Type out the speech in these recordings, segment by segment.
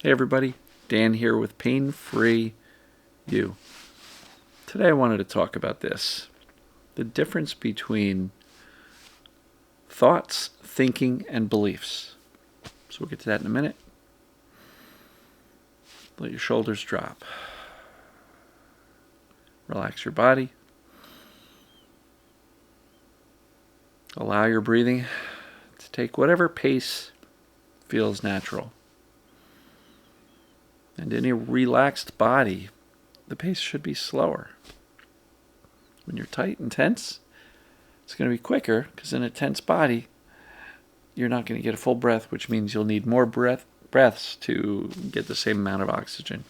Hey everybody, Dan here with Pain Free You. Today I wanted to talk about this. The difference between thoughts, thinking, and beliefs. So we'll get to that in a minute. Let your shoulders drop. Relax your body. Allow your breathing to take whatever pace feels natural. And in a relaxed body, the pace should be slower. When you're tight and tense, it's going to be quicker because in a tense body, you're not going to get a full breath, which means you'll need more breaths to get the same amount of oxygen.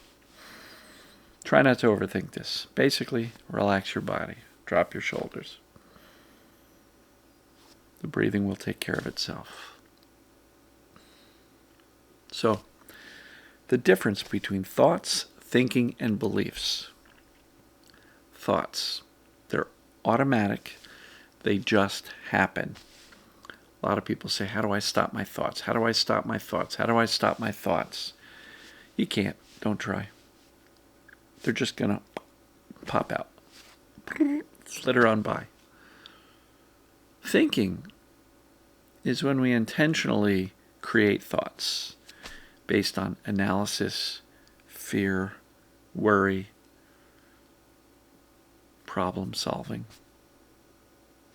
Try not to overthink this. Basically, relax your body. Drop your shoulders. The breathing will take care of itself. So, the difference between thoughts, thinking, and beliefs. Thoughts. They're automatic. They just happen. A lot of people say, how do I stop my thoughts? How do I stop my thoughts? How do I stop my thoughts? You can't. Don't try. They're just going to pop out. Flitter on by. Thinking is when we intentionally create thoughts based on analysis, fear, worry, problem solving.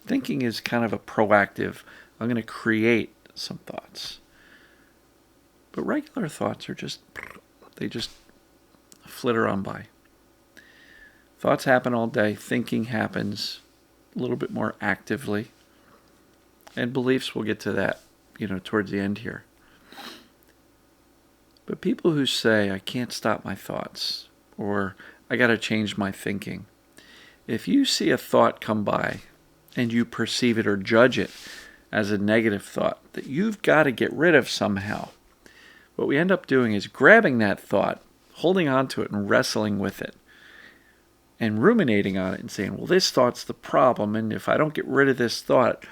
Thinking is kind of a proactive, I'm going to create some thoughts. But regular thoughts are they just flitter on by. Thoughts happen all day. Thinking happens a little bit more actively. And beliefs, we'll get to that, towards the end here. But people who say, I can't stop my thoughts, or I got to change my thinking, if you see a thought come by and you perceive it or judge it as a negative thought that you've got to get rid of somehow, what we end up doing is grabbing that thought, holding on to it and wrestling with it, and ruminating on it and saying, well, this thought's the problem, and if I don't get rid of this thought,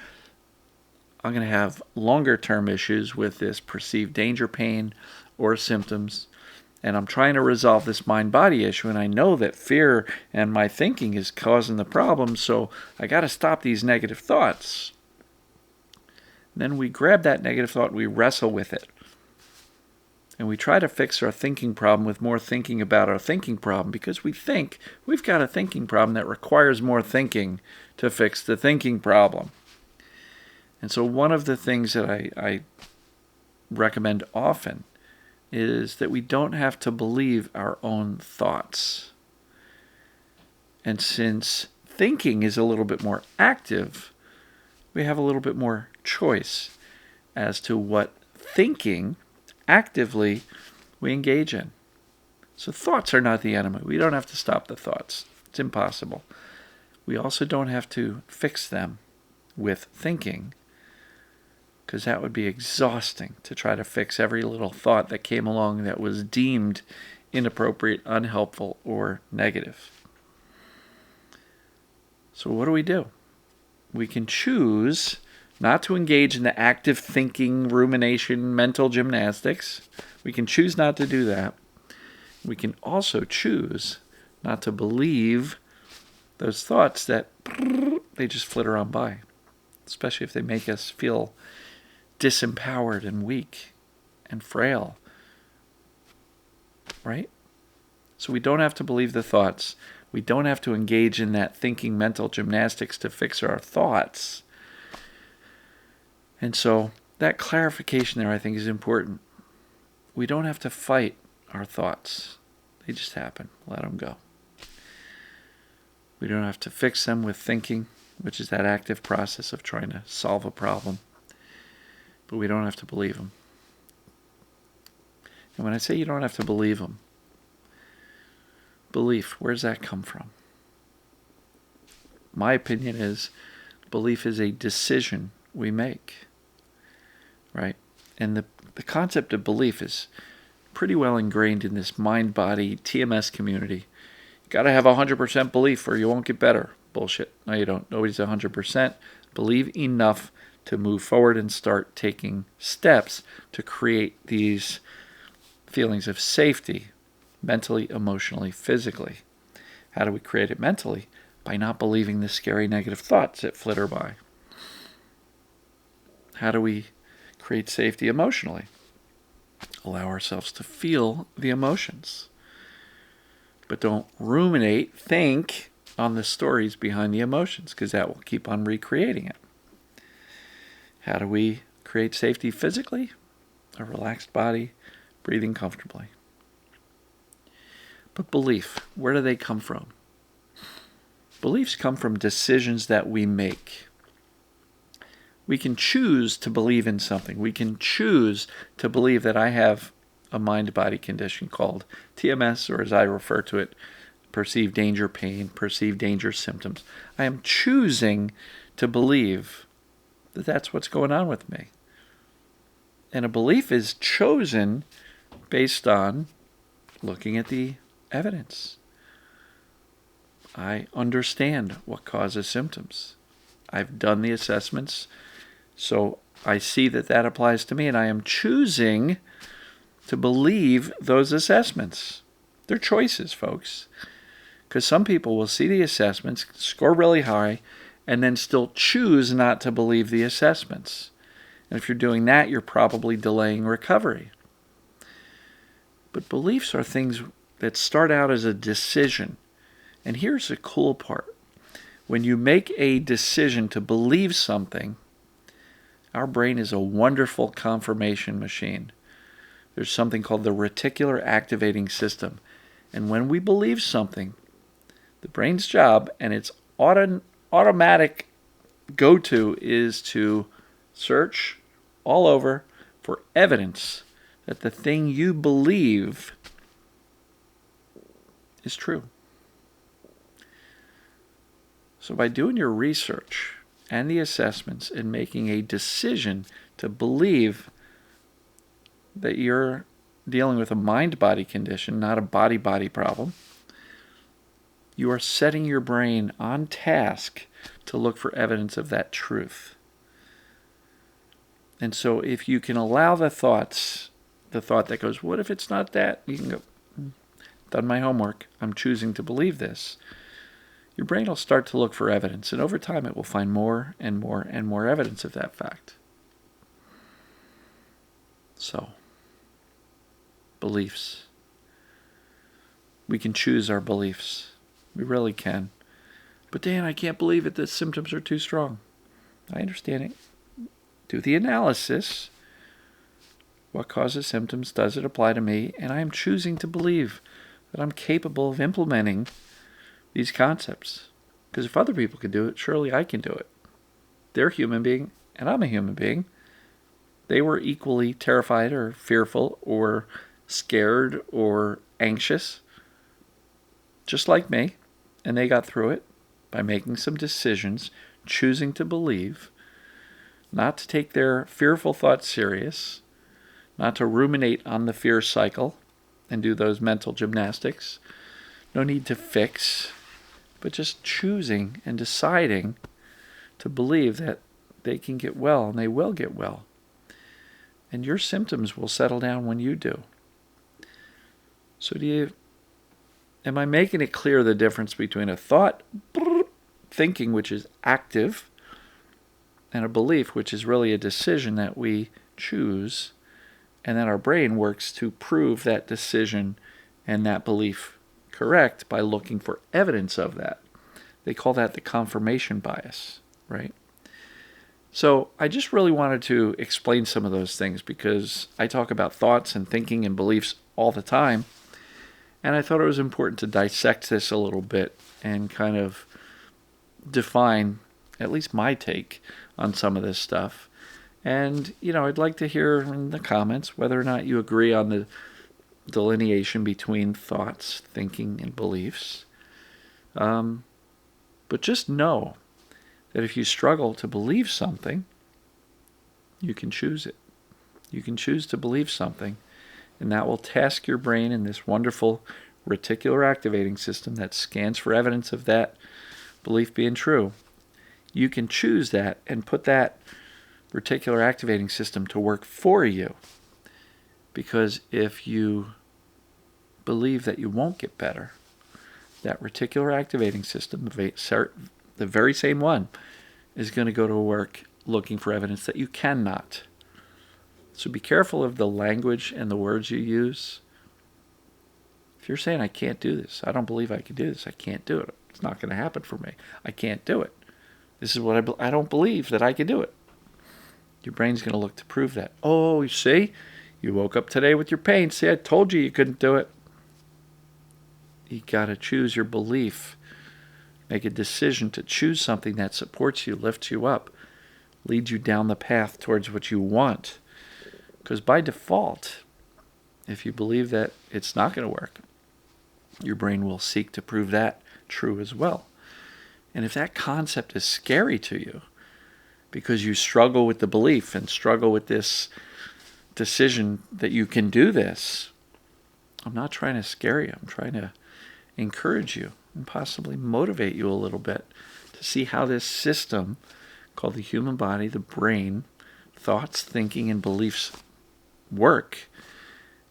I'm going to have longer-term issues with this perceived danger, pain, or symptoms, and I'm trying to resolve this mind-body issue, and I know that fear and my thinking is causing the problem, so I got to stop these negative thoughts. Then we grab that negative thought and we wrestle with it. And we try to fix our thinking problem with more thinking about our thinking problem because we think we've got a thinking problem that requires more thinking to fix the thinking problem. And so one of the things that I recommend often is that we don't have to believe our own thoughts. And since thinking is a little bit more active, we have a little bit more choice as to what thinking actively we engage in. So thoughts are not the enemy. We don't have to stop the thoughts. It's impossible. We also don't have to fix them with thinking, because that would be exhausting to try to fix every little thought that came along that was deemed inappropriate, unhelpful, or negative. So what do? We can choose not to engage in the active thinking, rumination, mental gymnastics. We can choose not to do that. We can also choose not to believe those thoughts that they just flitter on by, especially if they make us feel disempowered and weak and frail, right? So we don't have to believe the thoughts. We don't have to engage in that thinking mental gymnastics to fix our thoughts. And so that clarification there, I think, is important. We don't have to fight our thoughts. They just happen. Let them go. We don't have to fix them with thinking, which is that active process of trying to solve a problem. But we don't have to believe them. And when I say you don't have to believe them, belief, where does that come from? My opinion is belief is a decision we make, right? And the concept of belief is pretty well ingrained in this mind-body TMS community. You got to have 100% belief or you won't get better. Bullshit. No, you don't. Nobody's 100%. Believe enough to move forward and start taking steps to create these feelings of safety, mentally, emotionally, physically. How do we create it mentally? By not believing the scary negative thoughts that flitter by. How do we create safety emotionally? Allow ourselves to feel the emotions. But don't ruminate, think on the stories behind the emotions, because that will keep on recreating it. How do we create safety physically? A relaxed body, breathing comfortably. But belief, where do they come from? Beliefs come from decisions that we make. We can choose to believe in something. We can choose to believe that I have a mind-body condition called TMS, or as I refer to it, perceived danger pain, perceived danger symptoms. I am choosing to believe that that's what's going on with me. And a belief is chosen based on looking at the evidence. I understand what causes symptoms. I've done the assessments, so I see that that applies to me, and I am choosing to believe those assessments. They're choices, folks. Because some people will see the assessments, score really high, and then still choose not to believe the assessments. And if you're doing that, you're probably delaying recovery. But beliefs are things that start out as a decision. And here's the cool part. When you make a decision to believe something, our brain is a wonderful confirmation machine. There's something called the reticular activating system. And when we believe something, the brain's job and its automatic go-to is to search all over for evidence that the thing you believe is true. So by doing your research and the assessments and making a decision to believe that you're dealing with a mind-body condition, not a body-body problem, you are setting your brain on task to look for evidence of that truth. And so if you can allow the thought that goes, what if it's not that? You can go, done my homework. I'm choosing to believe this. Your brain will start to look for evidence, and over time it will find more and more and more evidence of that fact. So, beliefs. We can choose our beliefs. We really can. But Dan, I can't believe it. The symptoms are too strong. I understand it. Do the analysis. What causes symptoms? Does it apply to me? And I am choosing to believe that I'm capable of implementing these concepts. Because if other people can do it, surely I can do it. They're a human being, and I'm a human being. They were equally terrified or fearful or scared or anxious, just like me. And they got through it by making some decisions, choosing to believe, not to take their fearful thoughts serious, not to ruminate on the fear cycle and do those mental gymnastics. No need to fix, but just choosing and deciding to believe that they can get well, and they will get well. And your symptoms will settle down when you do. So am I making it clear the difference between a thought, thinking, which is active, and a belief, which is really a decision that we choose, and then our brain works to prove that decision and that belief correct by looking for evidence of that. They call that the confirmation bias, right? So I just really wanted to explain some of those things because I talk about thoughts and thinking and beliefs all the time, and I thought it was important to dissect this a little bit and kind of define at least my take on some of this stuff. And, I'd like to hear in the comments whether or not you agree on the delineation between thoughts, thinking, and beliefs. But just know that if you struggle to believe something, you can choose it. You can choose to believe something, and that will task your brain in this wonderful reticular activating system that scans for evidence of that belief being true. You can choose that and put that reticular activating system to work for you. Because if you believe that you won't get better, that reticular activating system, the very same one, is going to go to work looking for evidence that you cannot. So be careful of the language and the words you use. If you're saying, I can't do this, I don't believe I can do this, I can't do it, it's not going to happen for me, I can't do it, this is what I don't believe that I can do it. Your brain's going to look to prove that. Oh, you see? You woke up today with your pain. See, I told you couldn't do it. You got to choose your belief. Make a decision to choose something that supports you, lifts you up, leads you down the path towards what you want. Because by default, if you believe that it's not going to work, your brain will seek to prove that true as well. And if that concept is scary to you, because you struggle with the belief and struggle with this decision that you can do this, I'm not trying to scare you. I'm trying to encourage you and possibly motivate you a little bit to see how this system called the human body, the brain, thoughts, thinking, and beliefs work.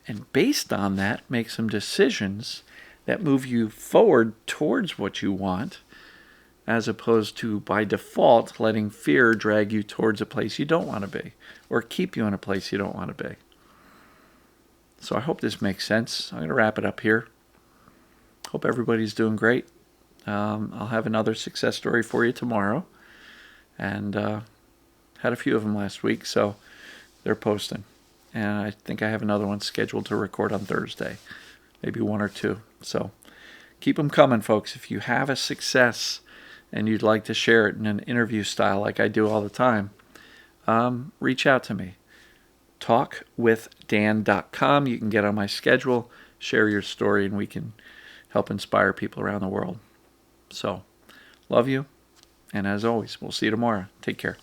And based on that, make some decisions that move you forward towards what you want, as opposed to, by default, letting fear drag you towards a place you don't want to be, or keep you in a place you don't want to be. So I hope this makes sense. I'm going to wrap it up here. Hope everybody's doing great. I'll have another success story for you tomorrow. And had a few of them last week, so they're posting. And I think I have another one scheduled to record on Thursday. Maybe one or two. So keep them coming, folks. If you have a success and you'd like to share it in an interview style like I do all the time, reach out to me. talkwithdan.com. You can get on my schedule, share your story, and we can help inspire people around the world. So, love you. And as always, we'll see you tomorrow. Take care.